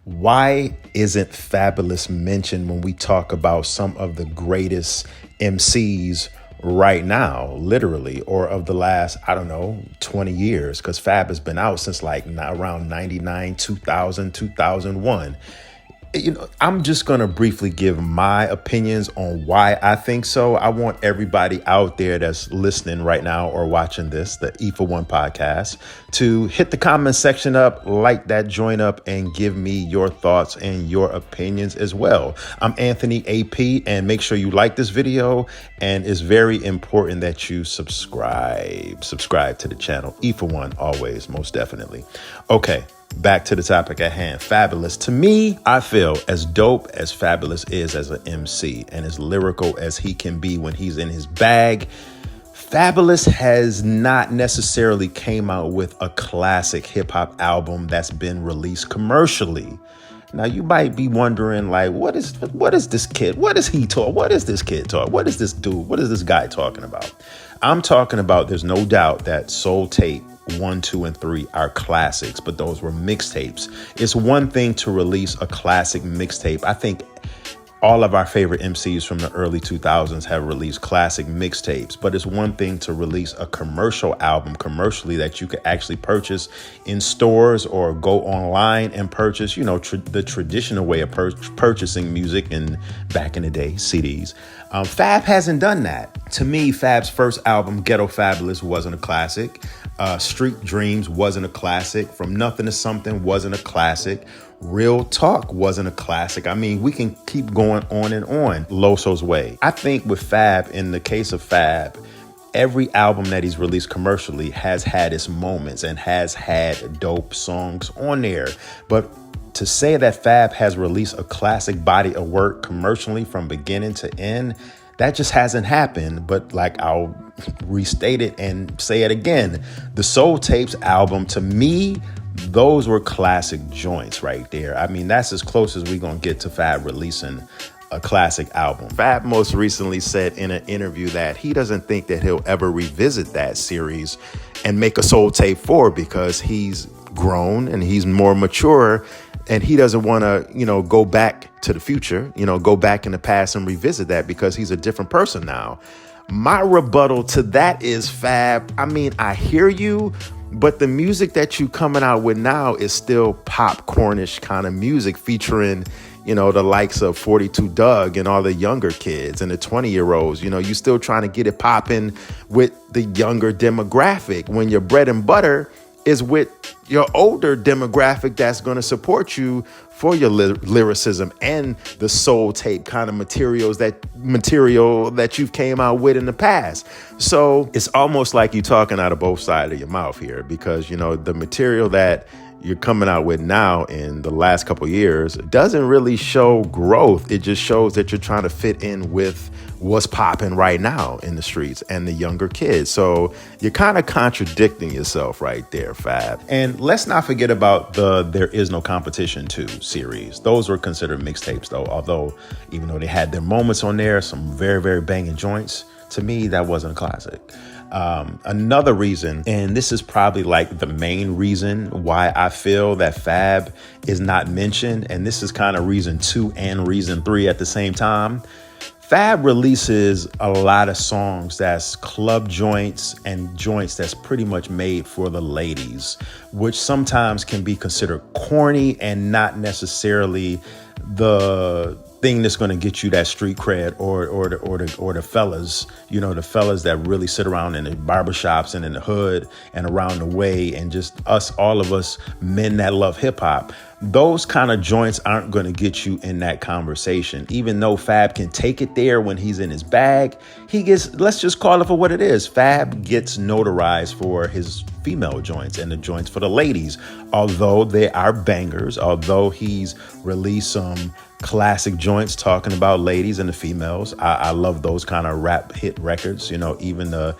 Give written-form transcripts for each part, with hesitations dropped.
Why isn't Fabolous mentioned when we talk about some of the greatest MCs right now, literally, or of the last, 20 years? Because Fab has been out since like around 99, 2000, 2001. I'm just going to briefly give my opinions on why I think so. I want everybody out there that's listening right now or watching this, the E for One podcast, to hit the comment section up, like that joint up, and give me your thoughts and your opinions as well. I'm Anthony AP, and make sure you like this video. And it's very important that you subscribe to the channel. E for One, always, most definitely. Okay. Back to the topic at hand. Fabolous. To me, I feel as dope as Fabolous is as an MC and as lyrical as he can be when he's in his bag, Fabolous has not necessarily came out with a classic hip hop album that's been released commercially. Now, you might be wondering, like, what is this kid? What is he talking? What is this kid talking? What is this dude? What is this guy talking about? I'm talking about, there's no doubt that Soul Tape 1, 2, and 3 are classics, but those were mixtapes. It's one thing to release a classic mixtape. I think all of our favorite MCs from the early 2000s have released classic mixtapes, but it's one thing to release a commercial album commercially that you could actually purchase in stores or go online and purchase, the traditional way of purchasing music in back in the day, CDs. Fab hasn't done that. To me, Fab's first album, Ghetto Fabolous, wasn't a classic. Street Dreams wasn't a classic. From Nothing to Something wasn't a classic. Real Talk wasn't a classic. I mean, we can keep going on and on. Loso's Way. I think with Fab, in the case of Fab, every album that he's released commercially has had its moments and has had dope songs on there. But to say that Fab has released a classic body of work commercially from beginning to end, that just hasn't happened. But like, I'll restate it and say it again. The Soul Tapes album, to me, those were classic joints right there. I mean, that's as close as we're going to get to Fab releasing a classic album. Fab most recently said in an interview that he doesn't think that he'll ever revisit that series and make a Soul Tape 4 because he's grown and he's more mature and he doesn't want to, go back to the future, go back in the past and revisit that because he's a different person now. My rebuttal to that is, Fab, I mean, I hear you, but the music that you coming out with now is still popcornish kind of music featuring, the likes of 42 Doug and all the younger kids and the 20-year-olds. You still trying to get it popping with the younger demographic when your bread and butter is with your older demographic that's going to support you for your lyricism and the soul tape kind of material that you've came out with in the past. So it's almost like you're talking out of both sides of your mouth here because, the material that you're coming out with now in the last couple of years doesn't really show growth. It just shows that you're trying to fit in with what's popping right now in the streets and the younger kids. So you're kind of contradicting yourself right there, Fab. And let's not forget about the There Is No Competition 2 series. Those were considered mixtapes though, although even though they had their moments on there, some very, very banging joints, to me, that wasn't a classic. Another reason, and this is probably like the main reason why I feel that Fab is not mentioned, and this is kind of reason 2 and reason 3 at the same time. Fab releases a lot of songs that's club joints and joints that's pretty much made for the ladies, which sometimes can be considered corny and not necessarily the thing that's going to get you that street cred or the fellas, the fellas that really sit around in the barbershops and in the hood and around the way and just all of us men that love hip hop. Those kind of joints aren't going to get you in that conversation. Even though Fab can take it there when he's in his bag, let's just call it for what it is. Fab gets notarized for his female joints and the joints for the ladies. Although they are bangers, although he's released some classic joints talking about ladies and the females. I love those kind of rap hit records, even the,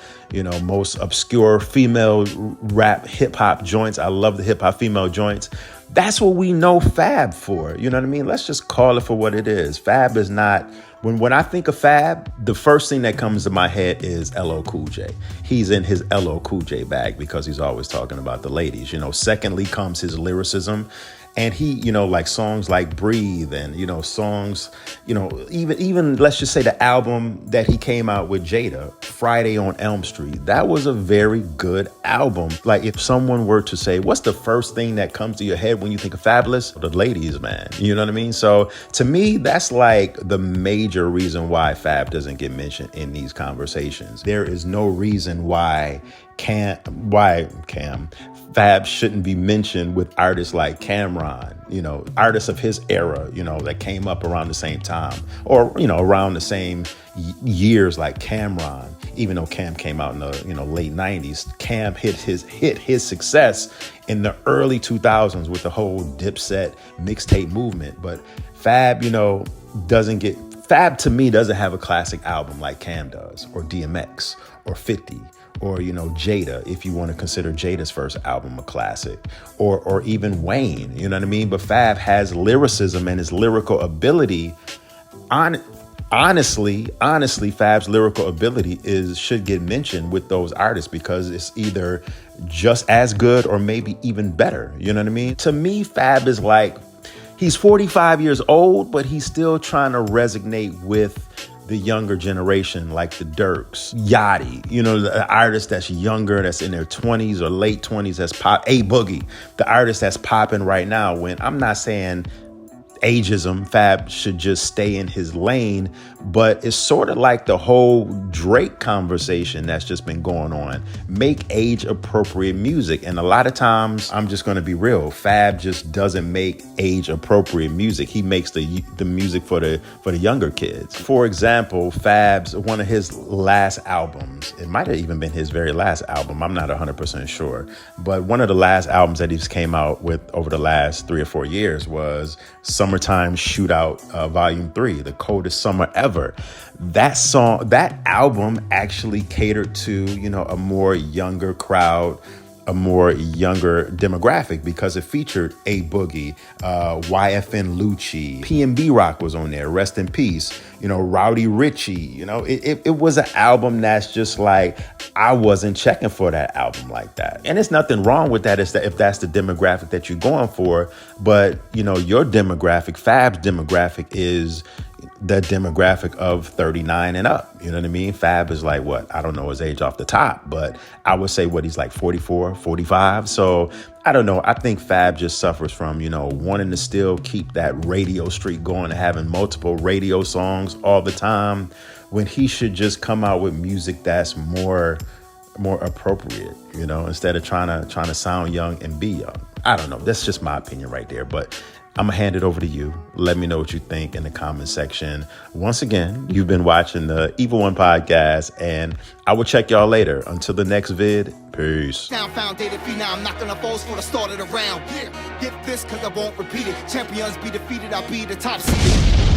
most obscure female rap hip hop joints. I love the hip hop female joints. That's what we know Fab for. You know what I mean? Let's just call it for what it is. Fab is not, when I think of Fab, the first thing that comes to my head is LL Cool J. He's in his LL Cool J bag because he's always talking about the ladies. Secondly comes his lyricism. And he, like songs like Breathe and, songs, even let's just say the album that he came out with Jada, Friday on Elm Street, that was a very good album. Like if someone were to say, what's the first thing that comes to your head when you think of Fabolous? The ladies, man. You know what I mean? So to me, that's like the major reason why Fab doesn't get mentioned in these conversations. There is no reason why Fab shouldn't be mentioned with artists like Cameron, artists of his era, that came up around the same time or, around the same years like Cameron. Even though Cam came out in the, late 90s, Cam hit his success in the early 2000s with the whole Dipset mixtape movement. But Fab, Fab to me doesn't have a classic album like Cam does, or DMX, or 50, or, Jada, if you want to consider Jada's first album a classic, or even Wayne, you know what I mean? But Fab has lyricism, and his lyrical ability, honestly, Fab's lyrical ability should get mentioned with those artists because it's either just as good or maybe even better, you know what I mean? To me, Fab is like, he's 45 years old, but he's still trying to resonate with the younger generation, like the Dirks, Yachty, the artist that's younger, that's in their 20s or late 20s, that's A Boogie, the artist that's popping right now. When I'm not saying ageism, Fab should just stay in his lane, but it's sort of like the whole Drake conversation that's just been going on. Make age appropriate music. And a lot of times, I'm just going to be real, Fab just doesn't make age appropriate music. He makes the music for the younger kids. For example, Fab's one of his last albums, it might have even been his very last album, I'm not 100% sure, but one of the last albums that he's came out with over the last 3 or 4 years was Summertime Shootout Volume 3, The Coldest Summer Ever. That album actually catered to, a more younger crowd, a more younger demographic, because it featured A Boogie, YFN Lucci, PNB Rock was on there, rest in peace, Rowdy Ritchie. It was an album that's just like, I wasn't checking for that album like that. And there's nothing wrong with that if that's the demographic that you're going for. But, your demographic, Fab's demographic, is the demographic of 39 and up. You know what I mean? Fab is like, what? I don't know his age off the top, but I would say he's like 44, 45. So I don't know. I think Fab just suffers from, wanting to still keep that radio streak going and having multiple radio songs all the time, when he should just come out with music that's more appropriate, instead of trying to sound young and be young. I don't know. That's just my opinion right there. But I'm going to hand it over to you. Let me know what you think in the comment section. Once again, you've been watching the Evil One podcast, and I will check y'all later. Until the next vid, peace. Sound founded phenom, knocking the foes for the start of the round. Yeah, get this cause I won't repeat it. Champions be defeated, I'll be the top seed.